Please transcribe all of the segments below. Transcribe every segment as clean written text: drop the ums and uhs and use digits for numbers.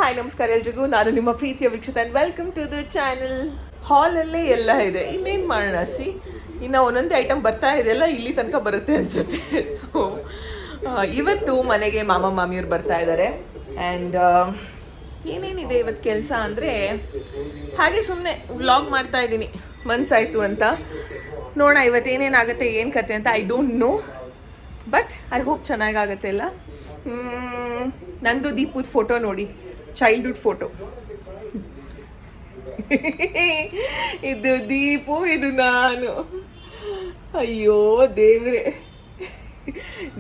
Hi ನಮಸ್ಕಾರ ಎಲ್ರಿಗೂ, ನಾನು ನಿಮ್ಮ ಪ್ರೀತಿಯ Vikshitha and welcome to the channel. ಹಾಲಲ್ಲೇ ಎಲ್ಲ ಇದೆ, ಇನ್ನೇನು ಮಾಡೋಣ. ಇನ್ನು ಒಂದೊಂದೇ ಐಟಮ್ ಬರ್ತಾ ಇದೆಯಲ್ಲ, ಇಲ್ಲಿ ತನಕ ಬರುತ್ತೆ ಅನಿಸುತ್ತೆ. ಸೊ ಇವತ್ತು ಮನೆಗೆ ಮಾಮ ಮಾಮಿಯವ್ರು ಬರ್ತಾ ಇದ್ದಾರೆ. ಆ್ಯಂಡ್ ಏನೇನಿದೆ ಇವತ್ತು ಕೆಲಸ ಅಂದರೆ, ಹಾಗೆ ಸುಮ್ಮನೆ ವ್ಲಾಗ್ ಮಾಡ್ತಾ ಇದ್ದೀನಿ, ಮನ್ಸಾಯಿತು ಅಂತ. ನೋಡೋಣ ಇವತ್ತು ಏನೇನಾಗುತ್ತೆ, ಏನು ಕತೆ ಅಂತ. I don't know, but I hope ಚೆನ್ನಾಗಾಗತ್ತೆ ಎಲ್ಲ. ನಂದು ದೀಪದ ಫೋಟೋ ನೋಡಿ, ಚೈಲ್ಡ್ಹುಡ್ ಫೋಟೋ. ಇದು ದೀಪು, ಇದು ನಾನು. ಅಯ್ಯೋ ದೇವ್ರೆ,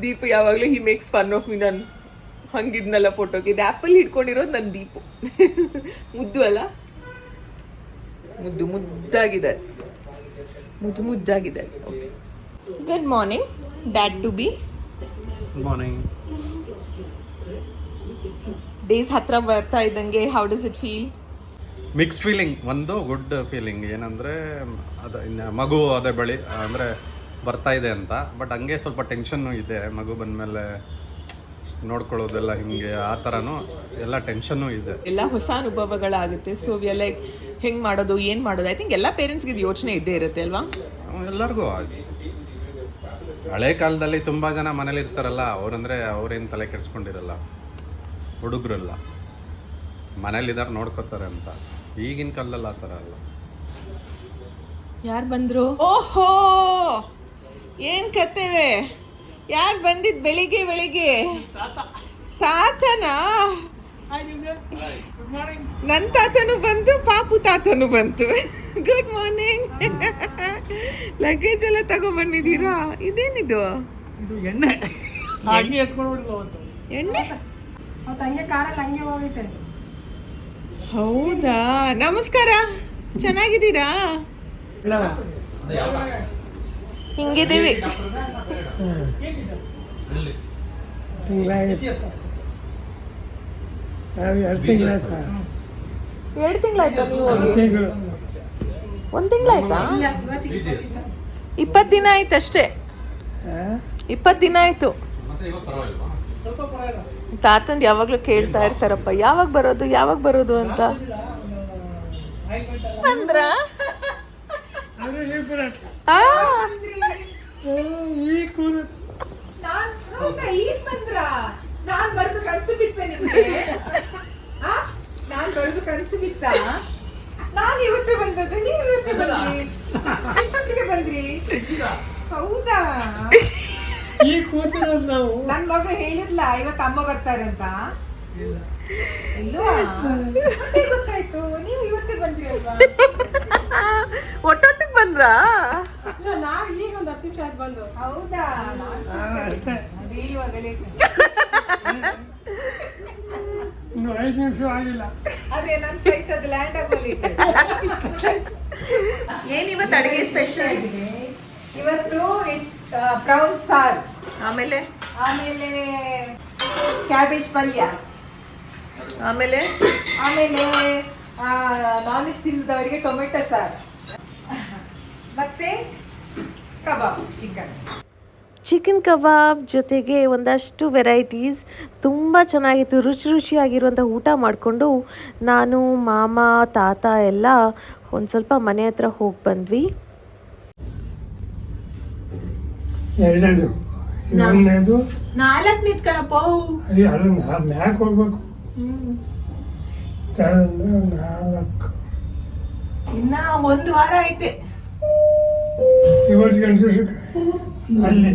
ದೀಪು ಯಾವಾಗಲೂ he makes fun of me. ನಾನು ಹಂಗಿದ್ನಲ್ಲ ಫೋಟೋಗೆ. ಇದು ಆ್ಯಪಲ್ ಹಿಡ್ಕೊಂಡಿರೋದು ನನ್ನ ದೀಪು. ಮುದ್ದು ಅಲ್ಲ, ಮುದ್ದು ಮುದ್ದಾಗಿದೆ, ಮುದ್ದಾಗಿದೆ. Okay, good morning dad to be. Good morning. Days ಹತ್ರ ಬರ್ತಾ ಇದ್ದಂಗೆ how does it feel? Mixed feeling. ಒಂದು ಗುಡ್ ಫೀಲಿಂಗ್ ಏನಂದರೆ, ಅದು ಇನ್ನು ಮಗು ಅದೇ ಬಳಿ ಅಂದರೆ ಬರ್ತಾ ಇದೆ ಅಂತ. ಬಟ್ ಹಂಗೆ ಸ್ವಲ್ಪ ಟೆನ್ಷನ್ನು ಇದೆ, ಮಗು ಬಂದಮೇಲೆ ನೋಡ್ಕೊಳ್ಳೋದೆಲ್ಲ ಹಿಂಗೆ ಆ ಥರನೂ ಎಲ್ಲ ಟೆನ್ಷನ್ನು ಇದೆ. ಎಲ್ಲ ಹೊಸ ಅನುಭವಗಳಾಗುತ್ತೆ. ಸೊ ವಿ ಆರ್ ಲೈಕ್ ಹೆಂಗೆ ಮಾಡೋದು, ಏನು ಮಾಡೋದು. ಐ ಥಿಂಕ್ ಎಲ್ಲ ಪೇರೆಂಟ್ಸ್ಗೆ ಇದು ಯೋಚನೆ ಇದ್ದೇ ಇರುತ್ತೆ ಅಲ್ವಾ? ಎಲ್ಲರಿಗೂ ಹಳೆ ಕಾಲದಲ್ಲಿ ತುಂಬ ಜನ ಮನೇಲಿ ಇರ್ತಾರಲ್ಲ, ಅವರಂದರೆ ಅವ್ರೇನು ತಲೆ ಕೆಡಿಸ್ಕೊಂಡಿರಲ್ಲ, ಹುಡುಗರಲ್ಲ, ಮನೇಲಿದ್ದಾರೆ ನೋಡ್ಕೋತಾರೆ ಅಂತ. ಈಗಿನ ಕಾಲದಲ್ಲಿ ಆ ಥರ ಅಲ್ಲ. ಯಾರು ಬಂದರು? ಓಹೋ, ಏನು ಕತೆ, ಯಾರು ಬಂದಿದ್ದು ಬೆಳಿಗ್ಗೆ ಬೆಳಿಗ್ಗೆ? ತಾತನಾ? ನನ್ನ ತಾತನು ಬಂತು, ಪಾಪು ತಾತನು ಬಂತು. Good morning. ಲಗೇಜ್ ಎಲ್ಲ ತಗೊಬಂದಿದ್ದೀರಾ? ಇದೇನಿದು? ಇದು ಎಣ್ಣೆ. ಹಾಗೆ ಎತ್ಕೊಂಡ್ಬಿಡ್ಲು ಅವತ್ತು. ಎಣ್ಣೆ ಅವತ್ತು ಹಂಗೆ ಕಾರಲ್ಲಿ ಹಂಗೆ ಹೋಗೈತೆ. ಹೌದಾ? ನಮಸ್ಕಾರ, ಚೆನ್ನಾಗಿದ್ದೀರಾ? ಹಿಂಗಿದ್ದೀವಿ. ಎರಡು ತಿಂಗಳಾಯ್ತಾ ನೀವು ಹೋಗಿ? 1 ತಿಂಗಳಾಯ್ತಾ? 20 ದಿನ ಆಯ್ತು ಅಷ್ಟೇ. 20 ದಿನ ಆಯ್ತು. ತಾತಂದು ಯಾವಾಗಲೂ ಕೇಳ್ತಾ ಇರ್ತಾರಪ್ಪ, ಯಾವಾಗ ಬರೋದು ಅಂತ. ಬಂದ್ರ ಕನಸು ಬಿತ್ತ. ನಾನು ಇವತ್ತೇ ಬಂದದ್ದು, ನೀವು ಇವತ್ತೇ ಬಂದ್ರಿ. ಅಷ್ಟೊತ್ತಿಗೆ ಬಂದ್ರಿ? ಹೌದಾ? ಈ ಕೂತಿರೋದು ನಾವು. ನನ್ ಮಗ ಹೇಳಿದ್ಲ ಇವತ್ತು ಅಮ್ಮ ಬರ್ತಾರೆ ಅಂತ. ಇಲ್ವಾ? ಗೊತ್ತಾಯ್ತು, ನೀವು ಇವತ್ತೇ ಬಂದ್ರಿ ಅಲ್ವಾ? ಒಟ್ಟೊಟ್ಟಿಗೆ ಬಂದ್ರಾ? ನಾವು ಈಗ ಒಂದು 10 ನಿಮಿಷ ಆಯ್ತು ಬಂದು. ಹೌದಾ? ಇನ್ನು 5 ನಿಮಿಷ ಆಗಿಲ್ಲ. ಅದೇ ನನ್ನ ಫ್ಲೈಟ್ ಅದು ಲ್ಯಾಂಡ್ ಆಗೋಲಿ. ಏನಿವತ್ತು ಅಡುಗೆ ಸ್ಪೆಷಲ್ ಆಗಿದೆ? ಇವತ್ತು ಪ್ರೌನ್ ಸಾರ್, ಆಮೇಲೆ ಕ್ಯಾಬೇಜ್ ಪಲ್ಯ, ಆಮೇಲೆ ನಾನ್ ವೆಜ್ ತಿನ್ನದವರಿಗೆ ಟೊಮೆಟೊ ಸಾರ್, ಮತ್ತೆ ಕಬಾಬ್, ಚಿಕನ್ ಕಬಾಬ್ ಜೊತೆಗೆ ಒಂದಷ್ಟು ವೆರೈಟೀಸ್. ತುಂಬ ಚೆನ್ನಾಗಿತ್ತು, ರುಚಿಯಾಗಿರುವಂಥ ಊಟ ಮಾಡಿಕೊಂಡು ನಾನು, ಮಾಮ, ತಾತ ಎಲ್ಲ ಒಂದು ಸ್ವಲ್ಪ ಮನೆ ಹತ್ರ ಹೋಗಿ ಬಂದ್ವಿ. ಎರಡನೇದು, ಒಂದನೇದು 4 ನಿಂತ್ಕೊಳ್ಳಪ್ಪ. ಅಲ್ಲ, ಮ್ಯಾಕ್ ಹೋಗ್ಬೇಕು. ತೆಳದಿಂದ 4. ಇನ್ನ 1 ವಾರ ಐತೆ. ಇವತ್ತು ಗಂಟೆ ಅಲ್ಲಿ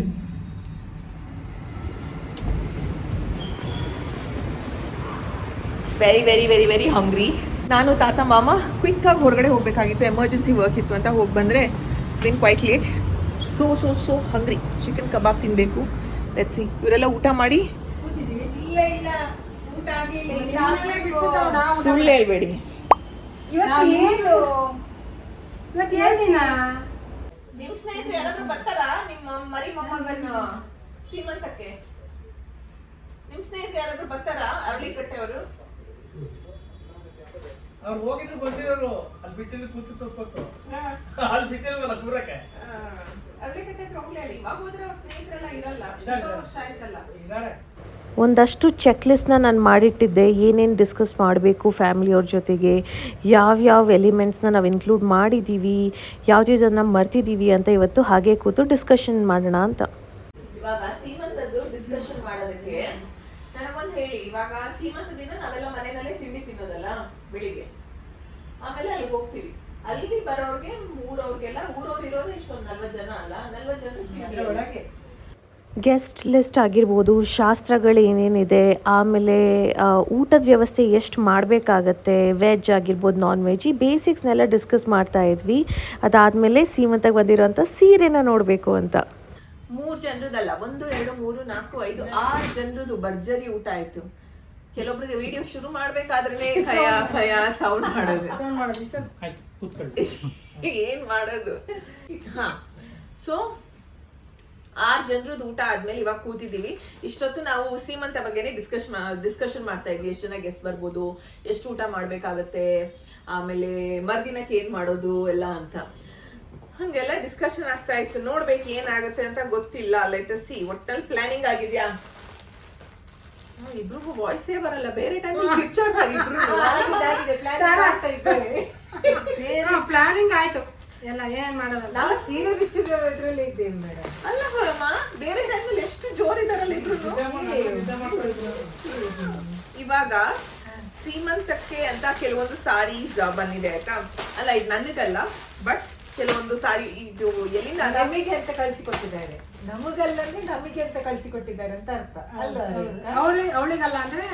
ವೆರಿ ವೆರಿ ವೆರಿ ವೆರಿ ಹಂಗ್ರಿ. ನಾನು, ತಾತ, ಮಾಮ ಕ್ವಿಕ್ಕಾಗಿ ಹೊರಗಡೆ ಹೋಗಬೇಕಾಗಿತ್ತು, ಎಮರ್ಜೆನ್ಸಿ ವರ್ಕ್ ಇತ್ತು ಅಂತ ಹೋಗಿ ಬಂದರೆ it's been quite late. So hungry. Chicken kebab ತಿನ್ನಬೇಕು. Let's see. ಇವರೆಲ್ಲ ಊಟ ಮಾಡಿ. ಇಲ್ಲ ಊಟ ಆಗಿಲ್ಲ. ಸುಳ್ಳು ಹೇಳ್ಬೇಡಿ. ಇವತ್ತು ಏನು ದಿನ? ನಿಮ್ಮ ಸ್ನೇಹಿತರು ಯಾರಾದ್ರೂ ಬರ್ತಾರಾ ನಿಮ್ಮ ಮರಿ ಮೊಮ್ಮಗನ ಸೀಮಂತಕ್ಕೆ? ನಿಮ್ಮ ಸ್ನೇಹಿತರು ಯಾರಾದ್ರೂ ಬರ್ತಾರಾ? ಅರಳಿಕಟ್ಟೆ ಅವರು ಅವ್ರು ಹೋಗಿದ್ರು ಬಂದಿರೋರು. ಅಲ್ಲಿ ಬಿಟ್ಟಿದ್ದು ಕೂತು ಸ್ವಲ್ಪ ಹೊತ್ತು ಅಲ್ಲಿ ಬಿಟ್ಟಿಲ್ವಲ್ಲ ದೂರಕ್ಕೆ. ಅರಳಿಕಟ್ಟೆ ಹತ್ರ ಹೋಗ್ಲಿ. ಅಲ್ಲಿ ಇವಾಗ ಹೋದ್ರೆ ಅವ್ರ ಸ್ನೇಹಿತರೆಲ್ಲ ಇರಲ್ಲ. ವರ್ಷ ಆಯ್ತಲ್ಲ. ಒಂದಷ್ಟು ಚೆಕ್ಲಿಸ್ಟ್ನ ನಾನು ಮಾಡಿಟ್ಟಿದ್ದೆ, ಏನೇನು ಡಿಸ್ಕಸ್ ಮಾಡಬೇಕು ಫ್ಯಾಮಿಲಿಯವ್ರ ಜೊತೆಗೆ, ಯಾವ್ಯಾವ ಎಲಿಮೆಂಟ್ಸ್ನ ನಾವು ಇನ್ಕ್ಲೂಡ್ ಮಾಡಿದ್ದೀವಿ, ಯಾವುದನ್ನು ಮರ್ತಿದ್ದೀವಿ ಅಂತ ಇವತ್ತು ಹಾಗೆ ಕೂತು ಡಿಸ್ಕಷನ್ ಮಾಡೋಣ ಅಂತ. ಇವಾಗ ಸೀಮಂತದ್ದು ಡಿಸ್ಕಷನ್ ಮಾಡೋದಕ್ಕೆ ನನಗೊಂದು ಹೇಳಿ, ಇವಾಗ ಸೀಮಂತ ದಿನ ನಾವೆಲ್ಲ ಮನೆಯಲ್ಲೇ ತಿಂಡಿ ತಿನ್ನೋದಲ್ಲ ಬೆಳಿಗ್ಗೆ, ಆಮೇಲೆ ಅಲ್ಲಿಗೆ ಹೋಗ್ತೀವಿ. ಅಲ್ಲಿಗೆ ಬರೋರ್ಗೆ ಊರವ್ರಿಗೆಲ್ಲ, ಊರವ್ರು ಇರೋದು ಇಷ್ಟೊಂದು 40 ಜನ ಅಲ್ಲ, 40 ಜನ ಒಳಗೆ ಗೆಸ್ಟ್ ಲಿಸ್ಟ್ ಆಗಿರ್ಬೋದು, ಶಾಸ್ತ್ರಗಳು ಏನೇನಿದೆ, ಆಮೇಲೆ ಊಟದ ವ್ಯವಸ್ಥೆ ಎಷ್ಟು ಮಾಡಬೇಕಾಗತ್ತೆ, ವೆಜ್ ಆಗಿರ್ಬೋದು ನಾನ್ ವೆಜ್, ಈ ಬೇಸಿಕ್ಸ್ನೆಲ್ಲ ಡಿಸ್ಕಸ್ ಮಾಡ್ತಾ ಇದ್ವಿ. ಅದಾದಮೇಲೆ ಸೀಮಂತಕ್ಕೆ ಬಂದಿರೋಂಥ ಸೀರೆನ ನೋಡಬೇಕು ಅಂತ. 3 ಜನರದಲ್ಲ, 1 2 3 4 5 6 ಜನರದು ಭರ್ಜರಿ ಊಟ ಆಯ್ತು. ಕೆಲವೊಬ್ರಿಗೆ ವಿಡಿಯೋ ಶುರು ಮಾಡ್ಬೇಕಾದ್ರೆ ಖಯ ಸೌಂಡ್ ಮಾಡೋದು, ಆಯ್ತು ಕೂತ್ಕೊಳ್ಳಿ. ಏನ್ ಮಾಡೋದು. ಹಾ, ಸೊ 6 ಜನರದ್ದು ಊಟ ಆದ್ಮೇಲೆ ಇವಾಗ ಕೂತಿದ್ದೀವಿ. ಇಷ್ಟೊತ್ತು ನಾವು ಸೀಮಂತ ಬಗ್ಗೆನೇ ಡಿಸ್ಕಷನ್ ಮಾಡ್ತಾ ಇದ್ವಿ. ಎಷ್ಟು ಜನ ಗೆಸ್ಟ್ ಬರ್ಬೋದು, ಎಷ್ಟು ಊಟ ಮಾಡ್ಬೇಕಾಗತ್ತೆ, ಆಮೇಲೆ ಮರ್ದಿನಕ್ಕೆ ಏನ್ ಮಾಡೋದು ಎಲ್ಲ ಅಂತ ಹಂಗೆಲ್ಲ ಡಿಸ್ಕಷನ್ ಆಗ್ತಾ ಇತ್ತು. ನೋಡ್ಬೇಕು ಏನಾಗುತ್ತೆ ಅಂತ ಗೊತ್ತಿಲ್ಲ. Let us see. ಒಟ್ಟಲ್ಲಿ ಪ್ಲಾನಿಂಗ್ ಆಗಿದ್ಯಾ? ಇಬ್ರಿಗೂ ವಾಯ್ಸೇ ಬರಲ್ಲ. ಬೇರೆ ಟೈಮ್ ಕಿರ್ಚೋರ್ ಇಬ್ರು ಪ್ಲಾನಿಂಗ್ ಆಯ್ತು ಎಲ್ಲ, ಏನ್ ಮಾಡೋದಲ್ಲ. ನಾವು ಸೀರೆ ಬಿಚ್ಚಿದ ಇದ್ರಲ್ಲಿ ಇದ್ದೇವೆ ಮೇಡಮ್. ಅಲ್ಲ ಬೇರೆ ಟೈಮಲ್ಲಿ ಎಷ್ಟು ಜೋರಿದಾರಲ್ಲ ಇಬ್ರು. ಇವಾಗ ಸೀಮಂತಕ್ಕೆ ಅಂತ ಕೆಲವೊಂದು ಸಾರೀಸ್ ಬಂದಿದೆ ಆಯ್ತಾ. ಅಲ್ಲ ಇದು ನನ್ನದಲ್ಲ, ಬಟ್ ಕೆಲವೊಂದು ಸಾರಿ ಇದು ಎಲ್ಲಿಂದ ನಮಗೆ ಅಂತ ಕಳಿಸಿಕೊಟ್ಟಿದ್ದಾರೆ. ನಮಗಲ್ಲಂದ್ರೆ ನಮಗೆ ಅಂತ ಕಳಿಸಿಕೊಟ್ಟಿದ್ದಾರೆ ಅಂತ ಅರ್ಥ ಅಲ್ಲ. ಅವಳಿಗಲ್ಲ ಅಂದ್ರೆ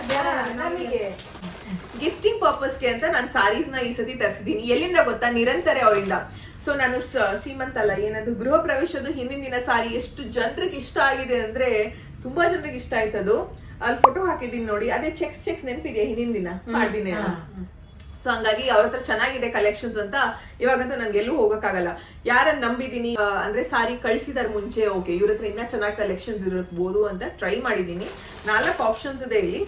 ನಮಗೆ ಗಿಫ್ಟಿಂಗ್ ಪರ್ಪಸ್ಗೆ ಅಂತ ನಾನು ಸಾರೀಸ್ನ ಈ ಸತಿ ತರಿಸಿದ್ದೀನಿ. ಎಲ್ಲಿಂದ ಗೊತ್ತಾ? ನಿರಂತರ ಅವರಿಂದ. ಸೊ ನಾನು ಸೀಮಂತ ಅಲ್ಲ, ಏನದು ಗೃಹ ಪ್ರವೇಶದ ಹಿಂದಿನ ದಿನ ಸಾರಿ ಎಷ್ಟು ಜನರಿಗೆ ಇಷ್ಟ ಆಗಿದೆ ಅಂದ್ರೆ ತುಂಬಾ ಜನರಿಗೆ ಇಷ್ಟ ಆಯ್ತದು. ಅಲ್ಲಿ ಫೋಟೋ ಹಾಕಿದ್ದೀನಿ ನೋಡಿ. ಅದೇ ಚೆಕ್ಸ್ ನೆನಪಿದೆಯಾ ಹಿಂದಿನ ದಿನ ಮಾಡಿದ್ದೀನಿ. ಸೊ ಹಂಗಾಗಿ ಅವ್ರ ಹತ್ರ ಚೆನ್ನಾಗಿದೆ ಕಲೆಕ್ಷನ್ಸ್ ಅಂತ. ಇವಾಗಂತೂ ನನ್ಗೆ ಎಲ್ಲೂ ಹೋಗಕ್ಕಾಗಲ್ಲ. ಯಾರನ್ನ ನಂಬಿದೀನಿ ಅಂದ್ರೆ ಸಾರಿ ಕಳ್ಸಿದಾರ ಮುಂಚೆ, ಓಕೆ ಇವ್ರ ಹತ್ರ ಇನ್ನ ಚೆನ್ನಾಗಿ ಕಲೆಕ್ಷನ್ಸ್ ಇರಬಹುದು ಅಂತ ಟ್ರೈ ಮಾಡಿದೀನಿ. 4 ಆಪ್ಷನ್ಸ್ ಇದೆ ಇಲ್ಲಿ.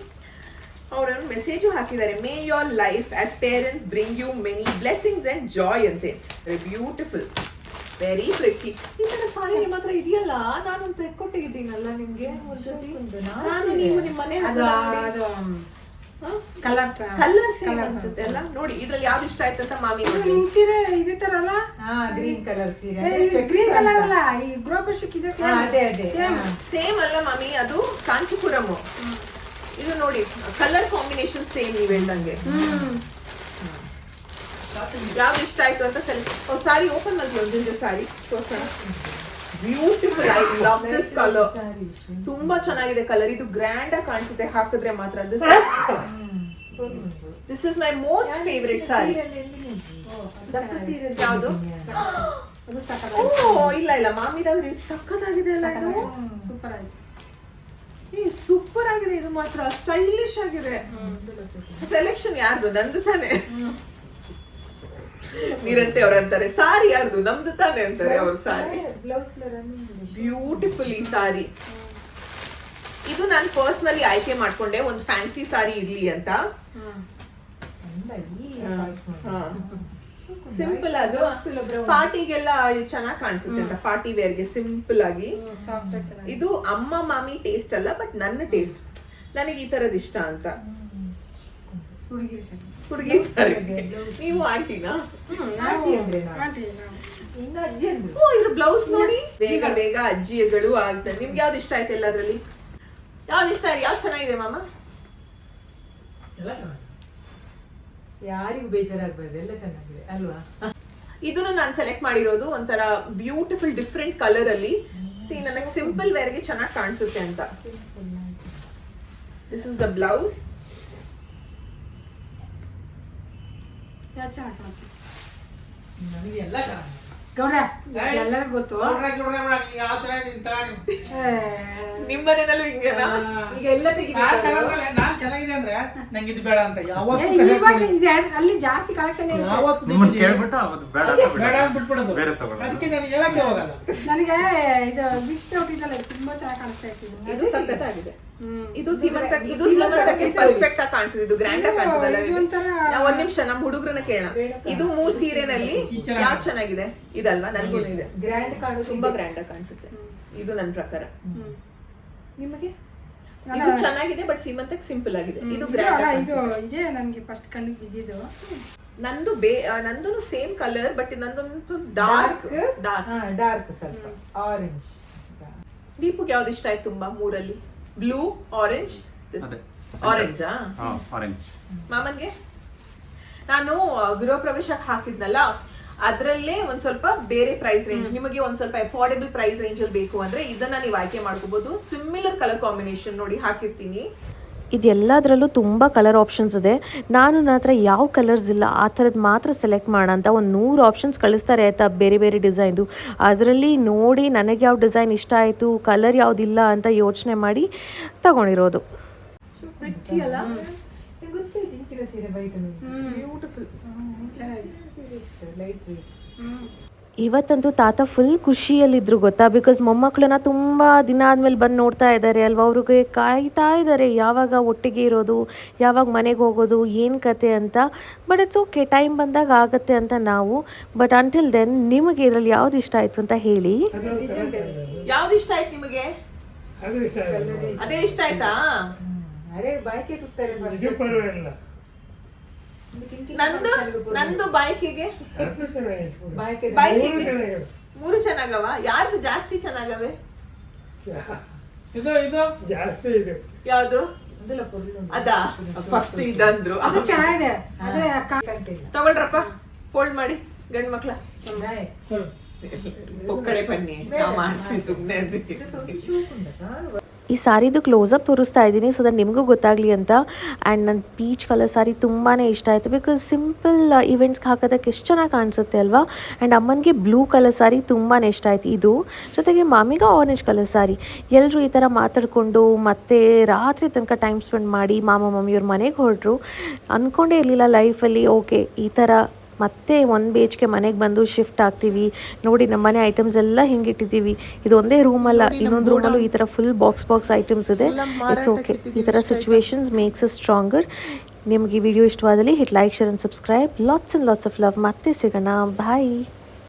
ಅವ್ರೊಂದು ಮೆಸೇಜು ಹಾಕಿದ್ದಾರೆ. May your life as parents bring you many blessings and joy ಅಂತೆ. Beautiful, very pretty. ಈ ತರ ಸಾರಿ ನಿಮ್ಮ ಹತ್ರ ಇದೆಯಲ್ಲ, ನಾನು ತೆಕ್ಕೊಟ್ಟಿದ್ದೀನಲ್ಲ ನಿಮ್ಗೆ ಒಂದ್ಸತಿ. ನಾನು ನೀವು ನಿಮ್ಮ ಮನೆ ಕಲರ್ ಸೇಮ್ ಅನ್ಸುತ್ತೆ ಅಲ್ಲ. ನೋಡಿ ಇದ್ರಲ್ಲಿ ಯಾವ್ದು ಇಷ್ಟ ಆಯ್ತು ಅಂತ ಮಾಮಿ. ನಿನ್ ಸೀರೆ ಇದೇ ತರ ಅಲ್ಲ, ಗ್ರೀನ್ ಕಲರ್ ಸೀರೆ. ಗ್ರೀನ್ ಕಲರ್ ಅಲ್ಲ, ಈ ಗೃಹಪ್ರವೇಶಕ್ಕೆ ಇದೆ ಸೇಮ್ ಅಲ್ಲ ಮಾಮಿ, ಅದು ಕಾಂಚೀಪುರಂ. ಇದು ನೋಡಿ ಕಲರ್ ಕಾಂಬಿನೇಷನ್ ಸೇಮ್ ನೀವು ಹೇಳ್ದಂಗೆ. ಯಾವ್ದು ಇಷ್ಟ ಆಯ್ತು ಅಂತ ಸಾರಿ ಓಪನ್ ಮಾಡಿ ಒಂದಿನ ಸಾರಿ ತೋರ್ಸೋಣ. Beautiful, I love this colour. ತುಂಬಾ ಚೆನ್ನಾಗಿದೆ ಕಲರ್. ಇದು ಗ್ರ್ಯಾಂಡ್ ಆಗಿ ಕಾಣಿಸುತ್ತೆ ಹಾಕಿದ್ರೆ ಮಾತ್ರ. This is my most favourite sari. ಯಾವುದು? ಇಲ್ಲ ಮಾಮಿದಾದ್ರು ಸಖತ್ತಾಗಿದೆ ಅಲ್ಲ. ಇದು ಸೂಪರ್ ಆಗಿದೆ. ಸೂಪರ್ ಆಗಿದೆ. ಇದು ಮಾತ್ರ ಸ್ಟೈಲಿಶ್ ಆಗಿದೆ. ಸೆಲೆಕ್ಷನ್ ಯಾರ್ದು? ನಂದು ತಾನೆ. ನೀರಂತೆ ಅವ್ರಂತಾರೆ ಸಾರಿ ಯಾರ್ದು? ನಮ್ದು ತಾನೆ ಅಂತಾರೆ ಅವ್ರ ಸಾರಿ. ಬ್ಯೂಟಿಫುಲ್ ಈ ಸಾರಿ. ಇದು ನಾನು ಪರ್ಸನಲಿ ಆಯ್ಕೆ ಮಾಡ್ಕೊಂಡೆ, ಒಂದು ಫ್ಯಾನ್ಸಿ ಸಾರಿ ಇರ್ಲಿ ಅಂತ. ಸಿಂಪಲ್, ಅದು ಪಾರ್ಟಿಗೆಲ್ಲ ಚೆನ್ನಾಗಿ ಕಾಣಿಸುತ್ತೆ ಅಂತ, ಪಾರ್ಟಿ ವೇರ್ಗೆ ಸಿಂಪಲ್ ಆಗಿ. ಇದು ಅಮ್ಮ ಮಾಮಿ ಟೇಸ್ಟ್ ಅಲ್ಲ, ಬಟ್ ನನ್ನ ಟೇಸ್ಟ್. ನನಗೆ ಈ ತರದ್ ಇಷ್ಟ ಅಂತ. ಹುಡುಗಿ ಸಾರಿ. ನೀವು ಆಂಟಿನಾ? ಇದ್ರ ಬ್ಲೌಸ್ ನೋಡಿ. ಬೇಗ ಅಜ್ಜಿಗಳು ಆಗ್ತದೆ. ನಿಮ್ಗೆ ಯಾವ್ದು ಇಷ್ಟ ಆಯ್ತು ಎಲ್ಲದ್ರಲ್ಲಿ? ಯಾವ್ದು ಇಷ್ಟ ಆಯ್ತು? ಯಾವ್ದು ಚೆನ್ನಾಗಿದೆ ಮಾಮ? ಯಾರಿಗೂ ಬೇಜಾರಾಗ್ಬಾರ್ದು, ಎಲ್ಲ ಚೆನ್ನಾಗಿದೆ ಅಲ್ವಾ. ಇದನ್ನು ನಾನು ಸೆಲೆಕ್ಟ್ ಮಾಡಿರೋದು ಒಂಥರ ಬ್ಯೂಟಿಫುಲ್ ಡಿಫ್ರೆಂಟ್ ಕಲರ್ ಅಲ್ಲಿ. ನನಗೆ ಸಿಂಪಲ್ ವೇರ್ಗೆ ಚೆನ್ನಾಗಿ ಕಾಣಿಸುತ್ತೆ ಅಂತ. This is the blouse. ನನಗೆ ಎಲ್ಲ ಚೆನ್ನಾಗಿದೆ ಗೌಡ, ಎಲ್ಲರಿಗೂ ಗೊತ್ತು. ಯಾವ ಚೆನ್ನಾಗಿದೆ ನಿಮ್ ಮನೆಯಲ್ಲೂ ಹಿಂಗೇನಾ? ಈಗ ಎಲ್ಲ ನಾನ್ ಚೆನ್ನಾಗಿದೆ ಅಂದ್ರೆ ನಂಗೆ ಇದು ಬೇಡ ಅಂತ ಯಾವತ್ತು ಅಲ್ಲಿ ಜಾಸ್ತಿ ಕಲೆಕ್ಷನ್ ಕೇಳ್ಬಿಟ್ಟು ಅವತ್ತು ಬೇಡ ಬೇಡ ಅಂತ ಬಿಟ್ಬಿಡೋದು. ಬೇರೆ ತಗೊಳ್ಳೋದು. ಅದಕ್ಕೆ ನಾನು ಹೇಳಕ್ಕೆ ಹೋಗಲ್ಲ. ನನಗೆ ಇದು ಬಿಕ್ಸ್ ಔಟಿದಲ್ಲ, ತುಂಬಾ ಚೆನ್ನಾಗಿ ಕಾಣಿಸ್ತಾ ಇತ್ತು. ಇದು ಸಖತ್ತಾಗಿದೆ. ಇದು ಸೀಮಂತಕ್ಕೆ ಪರ್ಫೆಕ್ಟ್ ಆಗಿ ಕಾಣಿಸುತ್ತೆ. ಇದು ಗ್ರ್ಯಾಂಡ್ ಆಗಿ ಕಾಣಿಸುತ್ತಲ್ಲ. ಒಂದ್ ನಿಮಿಷ ನಮ್ ಹುಡುಗರನ್ನ ಕೇಳೋಣ. ಇದು 3 ಸೀರೆನಲ್ಲಿ ಯಾವ್ದು ಚೆನ್ನಾಗಿದೆ? ಇದಲ್ವಾ? ನನ್ಗೂ ಇದೆ. ಗ್ರ್ಯಾಂಡ್ ಕಾಣುತ್ತೆ, ತುಂಬಾ ಗ್ರ್ಯಾಂಡ್ ಆಗಿ ಕಾಣಿಸುತ್ತೆ ಇದು ನನ್ನ ಪ್ರಕಾರ. ನಿಮಗೆ ಇದು ಚೆನ್ನಾಗಿದೆ ಬಟ್ ಸೀಮಂತಕ್ಕೆ ಸಿಂಪಲ್ ಆಗಿದೆ. ಇದು ಇದು ಗ್ರ್ಯಾಂಡ್ ಅಲ್ಲ, ಇದು ಇದೇ ನನಗೆ ಫಸ್ಟ್ ಕಣ್ಣಿಗೆ ಬಿದ್ದಿದ್ದು. ನಂದು ನಂದು ಸೇಮ್ ಕಲರ್ ಬಟ್ ನಂದೊಂದು ಡಾರ್ಕ್ ಡಾರ್ಕ್ ಸ್ವಲ್ಪ ಆರೆಂಜ್. ದೀಪಕ್ ಯಾವ್ದು ಇಷ್ಟ ಆಯ್ತು ತುಂಬಾ ಮೂರಲ್ಲಿ? ಬ್ಲೂ, ಆರೆಂಜ್, ಅದೇ. ಆರೆಂಜಾ? ಆರೆಂಜ್. ಮಾಮನ್ಗೆ ನಾನು ಗೃಹ ಪ್ರವೇಶಕ್ಕೆ ಹಾಕಿದ್ನಲ್ಲ ಅದರಲ್ಲೇ ಒಂದ್ ಸ್ವಲ್ಪ ಬೇರೆ ಪ್ರೈಸ್ ರೇಂಜ್, ನಿಮಗೆ ಒಂದ್ ಸ್ವಲ್ಪ ಅಫೋರ್ಡೆಬಲ್ ಪ್ರೈಸ್ ರೇಂಜ್ ಅಲ್ಲಿ ಬೇಕು ಅಂದ್ರೆ ಇದನ್ನ ನೀವು ಆಯ್ಕೆ ಮಾಡ್ಕೋಬಹುದು. ಸಿಮಿಲರ್ ಕಲರ್ ಕಾಂಬಿನೇಷನ್ ನೋಡಿ ಹಾಕಿರ್ತೀನಿ. ಇದೆಲ್ಲದರಲ್ಲೂ ತುಂಬ ಕಲರ್ ಆಪ್ಷನ್ಸ್ ಇದೆ. ನನ್ನ ಹತ್ರ ಯಾವ ಕಲರ್ಸ್ ಇಲ್ಲ ಆ ಥರದ್ದು ಮಾತ್ರ ಸೆಲೆಕ್ಟ್ ಮಾಡೋಣ ಅಂತ ಒಂದು 100 ಆಪ್ಷನ್ಸ್ ಕಳಿಸ್ತಾರೆ ಆಯಿತಾ, ಬೇರೆ ಬೇರೆ ಡಿಸೈನ್ದು. ಅದರಲ್ಲಿ ನೋಡಿ ನನಗೆ ಯಾವ ಡಿಸೈನ್ ಇಷ್ಟ ಆಯಿತು, ಕಲರ್ ಯಾವುದಿಲ್ಲ ಅಂತ ಯೋಚನೆ ಮಾಡಿ ತಗೊಂಡಿರೋದು. ಅಲ್ಲ ಗೊತ್ತೇ ಜಿಂಚಿನ ಸೀರೆ ಬೈಕ್ ಬ್ಯೂಟಿಫುಲ್. ಸೀರೆ ಇಷ್ಟ ಲೈಟ್ ವೇಟ್. ಇವತ್ತಂತೂ ತಾತ ಫುಲ್ ಖುಷಿಯಲ್ಲಿದ್ದರು ಗೊತ್ತಾ, ಬಿಕಾಸ್ ಮೊಮ್ಮಕ್ಕಳನ್ನ ತುಂಬ ದಿನ ಆದಮೇಲೆ ಬಂದು ನೋಡ್ತಾ ಇದ್ದಾರೆ ಅಲ್ವಾ, ಅವ್ರಿಗೆ ಕಾಯ್ತಾ ಇದ್ದಾರೆ ಯಾವಾಗ ಒಟ್ಟಿಗೆ ಇರೋದು, ಯಾವಾಗ ಮನೆಗೆ ಹೋಗೋದು, ಏನು ಕತೆ ಅಂತ. ಬಟ್ ಇಟ್ಸ್ ಓಕೆ, ಟೈಮ್ ಬಂದಾಗ ಆಗುತ್ತೆ ಅಂತ ನಾವು. ಬಟ್ ಅಂಟಿಲ್ ದೆನ್ ನಿಮಗೆ ಇದರಲ್ಲಿ ಯಾವ್ದು ಇಷ್ಟ ಆಯಿತು ಅಂತ ಹೇಳಿ. ಯಾವ್ದು ಇಷ್ಟ ಆಯ್ತು ನಿಮಗೆ? ಅದು ಇಷ್ಟ ಆಯ್ತು. ಅದೇ ಇಷ್ಟ ಆಯ್ತಾ? ಅರೆ ಬಾಯ್ಕೆ ತುತ್ತಾರೆ ಇದು ಪರವಾಗಿಲ್ಲ. ನಂದು ಬೈಕಿಗೆ ಅದು ಚೆನ್ನಾಗಿತ್ತು. ಬಾಯ್ಕೆ ಮೂರು ಚೆನ್ನಾಗಿದೆ. 3 ಚೆನ್ನಾಗವ. ಯಾರ್ದು ಜಾಸ್ತಿ ಚೆನ್ನಾಗವೆ? ಇದು ಜಾಸ್ತಿ ಇದೆ. ಯಾವ್ದು? ಅದೆಲ್ಲ ಪೊರ್ಲು ಅದಾ ಫಸ್ಟ್ ಇದಂದ್ರು. ಅದು ಚೆನ್ನಾಗಿದೆ. ಆದ್ರೆ ತಗೊಳ್ರಪ್ಪ, ಫೋಲ್ಡ್ ಮಾಡಿ ಗಂಡ್ ಮಕ್ಳ ಚೆನ್ನಾಗಿ ಒಕ್ಕಡೆ ಬನ್ನಿ ನಾವು ಮಾಡ್ತೀವಿ ಸುಮ್ಮನೆ ಅದಕ್ಕೆ. ಈ ಸಾರಿದು ಕ್ಲೋಸಪ್ ತೋರಿಸ್ತಾ ಇದ್ದೀನಿ ಸೊ ದಟ್ ನಿಮಗೂ ಗೊತ್ತಾಗಲಿ ಅಂತ. ಆ್ಯಂಡ್ ನನ್ನ ಪೀಚ್ ಕಲರ್ ಸಾರಿ ತುಂಬಾ ಇಷ್ಟ ಆಯಿತು, ಬಿಕಾಸ್ ಸಿಂಪಲ್ ಇವೆಂಟ್ಸ್ಗೆ ಹಾಕೋದಕ್ಕೆ ಎಷ್ಟು ಚೆನ್ನಾಗಿ ಕಾಣಿಸುತ್ತೆ ಅಲ್ವಾ. ಆ್ಯಂಡ್ ಅಮ್ಮನಿಗೆ ಬ್ಲೂ ಕಲರ್ ಸಾರಿ ತುಂಬಾ ಇಷ್ಟ ಆಯಿತು ಇದು. ಜೊತೆಗೆ ಮಾಮಿಗೆ ಆರೆಂಜ್ ಕಲರ್ ಸಾರಿ. ಎಲ್ಲರೂ ಈ ಥರ ಮಾತಾಡಿಕೊಂಡು ಮತ್ತೆ ರಾತ್ರಿ ತನಕ ಟೈಮ್ ಸ್ಪೆಂಡ್ ಮಾಡಿ ಮಾಮ ಮಮ್ಮಿಯವ್ರ ಮನೆಗೆ ಹೊರಟರು. ಅಂದ್ಕೊಂಡೇ ಇರಲಿಲ್ಲ ಲೈಫಲ್ಲಿ ಓಕೆ ಈ ಥರ ಮತ್ತೆ 1 BHK ಮನೆಗೆ ಬಂದು ಶಿಫ್ಟ್ ಆಗ್ತೀವಿ. ನೋಡಿ ನಮ್ಮ ಮನೆ ಐಟಮ್ಸ್ ಎಲ್ಲ ಹಿಂಗಿಟ್ಟಿದ್ದೀವಿ. ಇದು ಒಂದೇ ರೂಮಲ್ಲ, ಇನ್ನೊಂದು ರೂಮಲ್ಲೂ ಈ ಥರ ಫುಲ್ ಬಾಕ್ಸ್ ಐಟಮ್ಸ್ ಇದೆ. ಇಟ್ಸ್ ಓಕೆ, ಈ ಥರ ಸಿಚುವೇಶನ್ಸ್ ಮೇಕ್ಸ್ ಅಸ್ ಸ್ಟ್ರಾಂಗರ್. ನಿಮಗೆ ಈ ವಿಡಿಯೋ ಇಷ್ಟವಾದಲ್ಲಿ hit like, share and subscribe. Lots and lots of love. ಮತ್ತೆ ಸಿಗೋಣ, ಬಾಯ್.